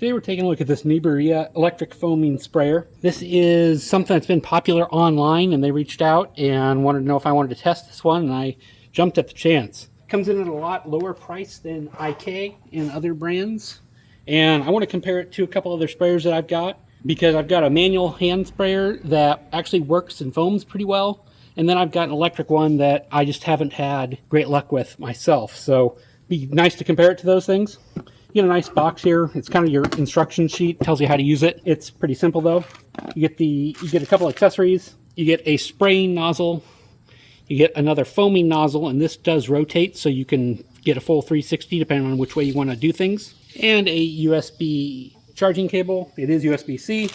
Today we're taking a look at this Neburia electric foaming sprayer. This is something that's been popular online, and they reached out and wanted to know if I wanted to test this one, and I jumped at the chance. It comes in at a lot lower price than IK and other brands, and I want to compare it to a couple other sprayers that I've got, because I've got a manual hand sprayer that actually works and foams pretty well, and then I've got an electric one that I just haven't had great luck with myself. So it'd be nice to compare it to those things. You get a nice box here. It's kind of your instruction sheet. Tells you how to use it. It's pretty simple though. You get a couple accessories. You get a spraying nozzle. You get another foaming nozzle, and this does rotate, so you can get a full 360 depending on which way you want to do things. And a USB charging cable. It is USB-C.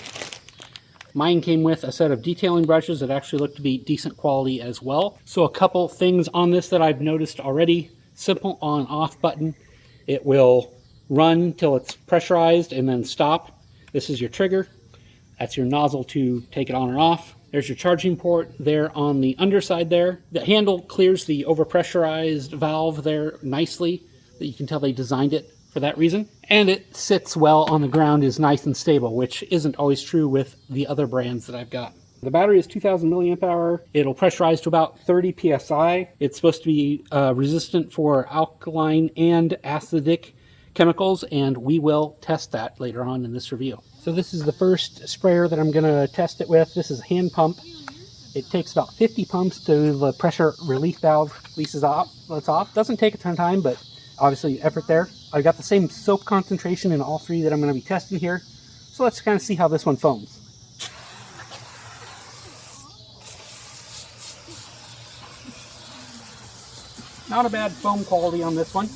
Mine came with a set of detailing brushes that actually look to be decent quality as well. So a couple things on this that I've noticed already. Simple on-off button. It will run till it's pressurized and then stop. This is your trigger. That's your nozzle to take it on or off. There's your charging port there on the underside there. The handle clears the overpressurized valve there nicely. You can tell they designed it for that reason. And it sits well on the ground, is nice and stable, which isn't always true with the other brands that I've got. The battery is 2000 milliamp hour. It'll pressurize to about 30 psi. It's supposed to be resistant for alkaline and acidic chemicals, and we will test that later on in this review. So this is the first sprayer that I'm going to test it with. This is a hand pump. It takes about 50 pumps to the pressure relief valve lets off. Doesn't take a ton of time, but obviously effort there. I got the same soap concentration in all three that I'm going to be testing here. So let's kind of see how this one foams. Not a bad foam quality on this one.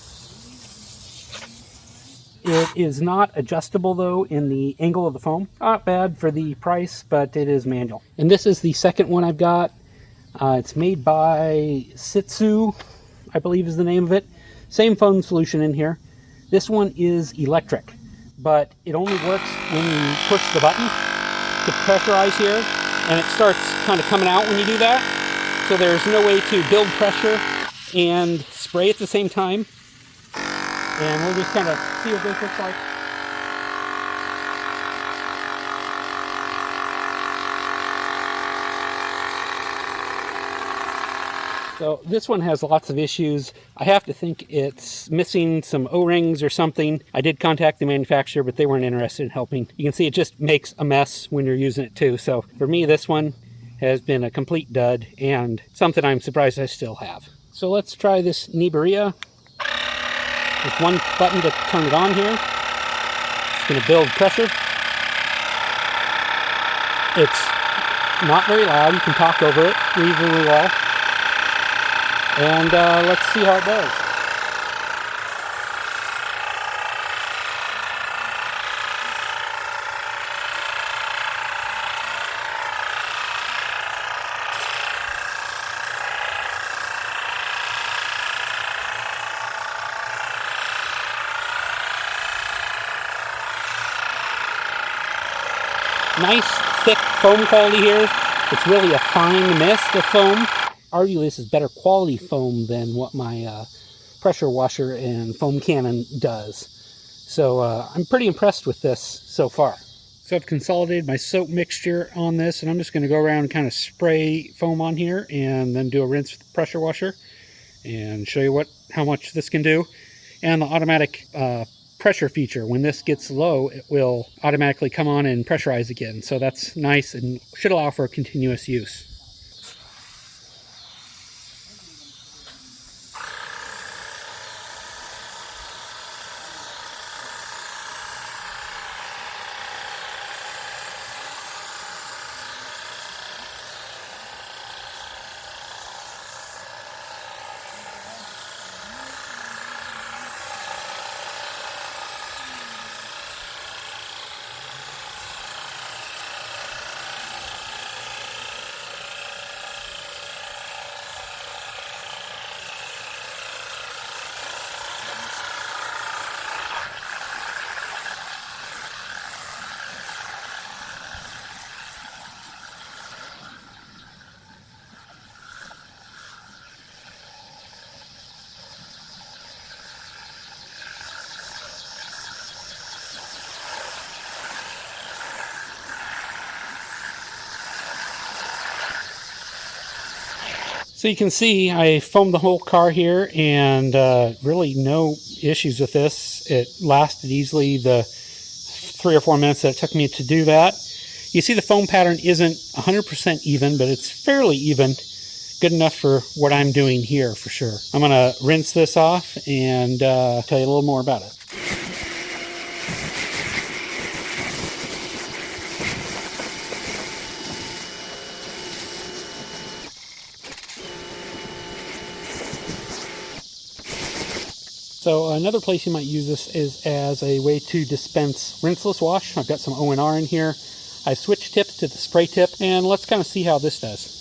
It is not adjustable though in the angle of the foam. Not bad for the price, but it is manual. And this is the second one I've got. It's made by Sitsu, I believe is the name of it. Same foam solution in here. This one is electric, but it only works when you push the button to pressurize here, and it starts kind of coming out when you do that. So there's no way to build pressure and spray at the same time. And we'll just kind of see what this looks like. So this one has lots of issues. I have to think it's missing some O-rings or something. I did contact the manufacturer, but they weren't interested in helping. You can see it just makes a mess when you're using it too. So for me, this one has been a complete dud and something I'm surprised I still have. So let's try this Neburia. There's one button to turn it on here. It's going to build pressure. It's not very loud. You can talk over it reasonably well. And let's see how it does. Nice thick foam quality here. It's really a fine mist of foam. Arguably this is better quality foam than what my pressure washer and foam cannon does. So I'm pretty impressed with this so far. So I've consolidated my soap mixture on this, and I'm just going to go around and kind of spray foam on here and then do a rinse with the pressure washer and show you how much this can do. And the automatic pressure feature, when this gets low, it will automatically come on and pressurize again. So that's nice and should allow for continuous use. So you can see I foamed the whole car here, and really no issues with this. It lasted easily the 3 or 4 minutes that it took me to do that. You see the foam pattern isn't 100% even, but it's fairly even. Good enough for what I'm doing here for sure. I'm going to rinse this off and tell you a little more about it. So another place you might use this is as a way to dispense rinseless wash. I've got some O&R in here. I switched tips to the spray tip, and let's kind of see how this does.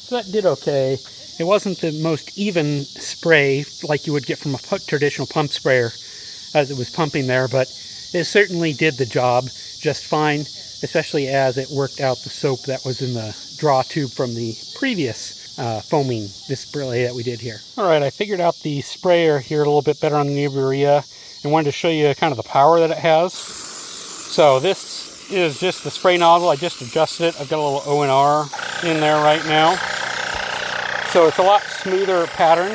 So that did okay. It wasn't the most even spray like you would get from a traditional pump sprayer as it was pumping there, but it certainly did the job just fine, especially as it worked out the soap that was in the draw tube from the previous foaming display that we did here. Alright, I figured out the sprayer here a little bit better on the Neburia and wanted to show you kind of the power that it has. So this is just the spray nozzle. I just adjusted it. I've got a little O&R in there right now. So it's a lot smoother pattern.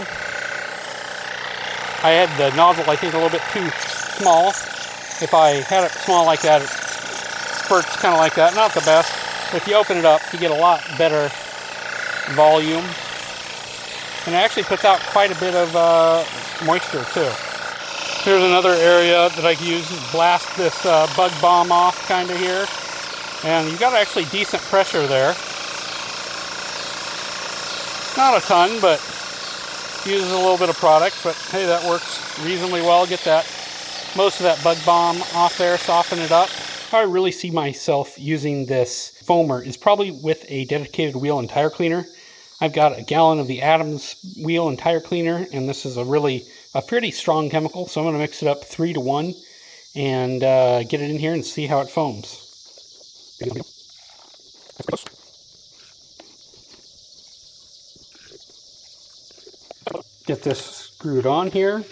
I had the nozzle, I think, a little bit too small. If I had it small like that, it spurts kind of like that. Not the best. But if you open it up, you get a lot better volume. And it actually puts out quite a bit of moisture too. Here's another area that I can use to blast this bug bomb off kind of here. And you've got actually decent pressure there. Not a ton, but uses a little bit of product, but hey, that works reasonably well. Get that most of that bug bomb off there, soften it up. How I really see myself using this foamer is probably with a dedicated wheel and tire cleaner. I've got a gallon of the Adams wheel and tire cleaner, and this is a pretty strong chemical, so I'm going to mix it up 3 to 1 and get it in here and see how it foams. Get this screwed on here.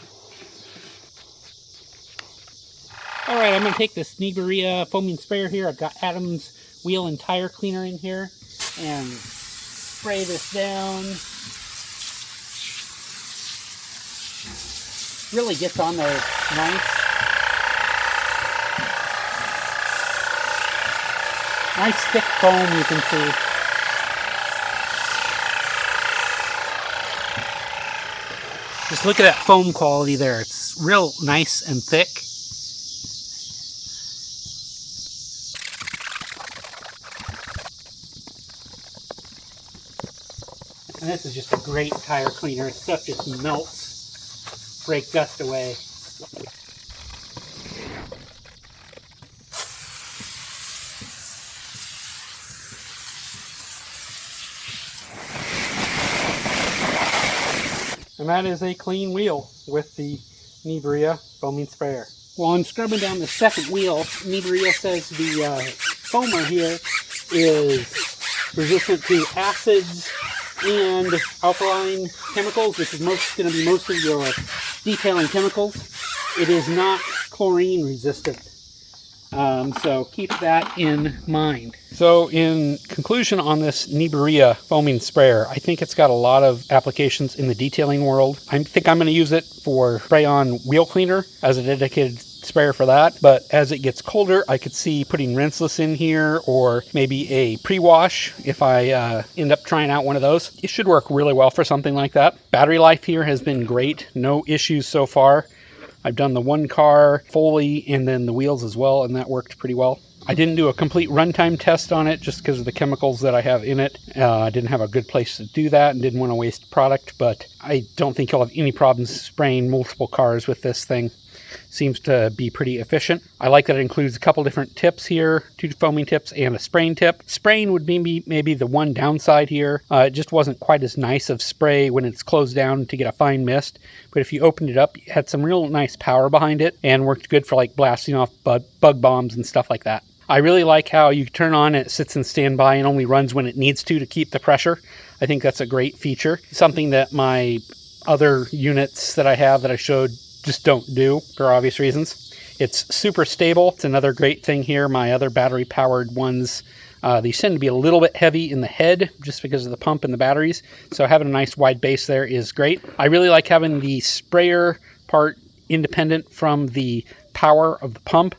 Alright, I'm going to take this Neburia foaming sprayer here. I've got Adams wheel and tire cleaner in here and spray this down. Really gets on there nice. Nice thick foam, you can see. Just look at that foam quality there. It's real nice and thick. And this is just a great tire cleaner. Stuff just melts, brake dust away. And that is a clean wheel with the Neburia foaming sprayer. While I'm scrubbing down the second wheel, Neburia says the foamer here is resistant to acids and alkaline chemicals, which is going to be most of your detailing chemicals. It is not chlorine resistant. So keep that in mind. So in conclusion on this Neburia foaming sprayer, I think it's got a lot of applications in the detailing world. I think I'm going to use it for spray-on wheel cleaner as a dedicated sprayer for that. But as it gets colder, I could see putting rinseless in here or maybe a pre-wash if I end up trying out one of those. It should work really well for something like that. Battery life here has been great. No issues so far. I've done the one car fully and then the wheels as well, and that worked pretty well. I didn't do a complete runtime test on it just because of the chemicals that I have in it. I didn't have a good place to do that and didn't want to waste product, but I don't think you'll have any problems spraying multiple cars with this thing. Seems to be pretty efficient. I like that it includes a couple different tips here, 2 foaming tips and a spraying tip. Spraying would be maybe the one downside here. It just wasn't quite as nice of spray when it's closed down to get a fine mist. But if you opened it up, it had some real nice power behind it and worked good for like blasting off bug bombs and stuff like that. I really like how you turn on and it sits in standby and only runs when it needs to keep the pressure. I think that's a great feature. Something that my other units that I have that I showed just don't do for obvious reasons. It's super stable. It's another great thing here. My other battery powered ones, they tend to be a little bit heavy in the head just because of the pump and the batteries. So having a nice wide base there is great. I really like having the sprayer part independent from the power of the pump.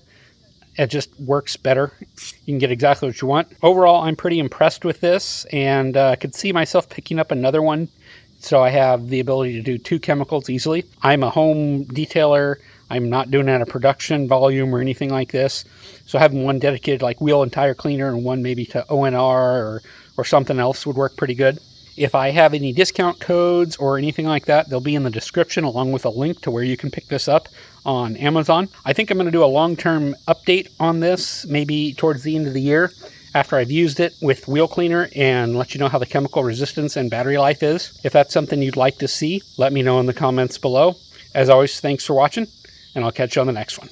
It just works better. You can get exactly what you want. Overall, I'm pretty impressed with this, and could see myself picking up another one so I have the ability to do 2 chemicals easily. I'm a home detailer. I'm not doing it at a production volume or anything like this. So having one dedicated like wheel and tire cleaner and one maybe to ONR or something else would work pretty good. If I have any discount codes or anything like that, they'll be in the description along with a link to where you can pick this up on Amazon. I think I'm going to do a long-term update on this, maybe towards the end of the year after I've used it with wheel cleaner, and let you know how the chemical resistance and battery life is. If that's something you'd like to see, let me know in the comments below. As always, thanks for watching, and I'll catch you on the next one.